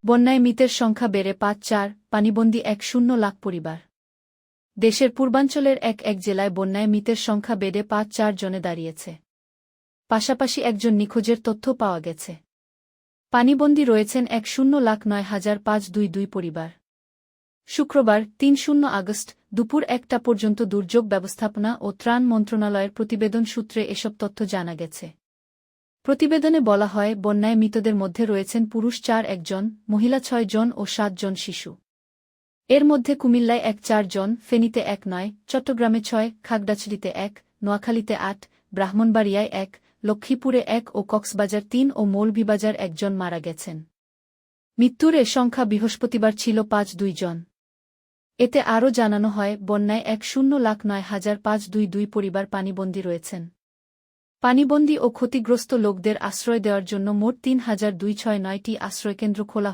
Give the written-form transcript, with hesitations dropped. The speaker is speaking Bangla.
বন্যায় মৃতের সংখ্যা বেড়ে ৫-৪, পানিবন্দী ১-০ লাখ পরিবার। দেশের পূর্বাঞ্চলের এক জেলায় বন্যায় মৃতের সংখ্যা বেড়ে ৫-৪ জনে দাঁড়িয়েছে। পাশাপাশি একজন নিখোঁজের তথ্য পাওয়া গেছে। পানিবন্দী রয়েছেন ১-০৯,৫২২ পরিবার। শুক্রবার ৩ আগস্ট দুপুর ১টা পর্যন্ত দুর্যোগ ব্যবস্থাপনা ও ত্রাণ মন্ত্রণালয়ের প্রতিবেদন সূত্রে এসব তথ্য জানা গেছে। প্রতিবেদনে বলা হয়, বন্যায় মৃতদের মধ্যে রয়েছেন পুরুষ ৪ জন, মহিলা ৬ জন ও ৭ জন শিশু। এর মধ্যে কুমিল্লায় ৪ জন, ফেনীতে ৯, চট্টগ্রামে ৬, খাগড়াছড়িতে ১, নোয়াখালীতে ৮, ব্রাহ্মণবাড়িয়ায় ১, লক্ষ্মীপুরে ১ ও কক্সবাজার ৩ ও মৌলভীবাজার ১ জন মারা গেছেন। মৃত্যুর এ সংখ্যা বৃহস্পতিবার ছিল ৫-২ জন। এতে আরও জানানো হয়, বন্যায় ১-০৯,৫২২ পরিবার পানিবন্দী রয়েছেন। পানিবন্দী ও ক্ষতিগ্রস্ত লোকদের আশ্রয় দেওয়ার জন্য মোট ৩,২৬৯টি আশ্রয়কেন্দ্র খোলা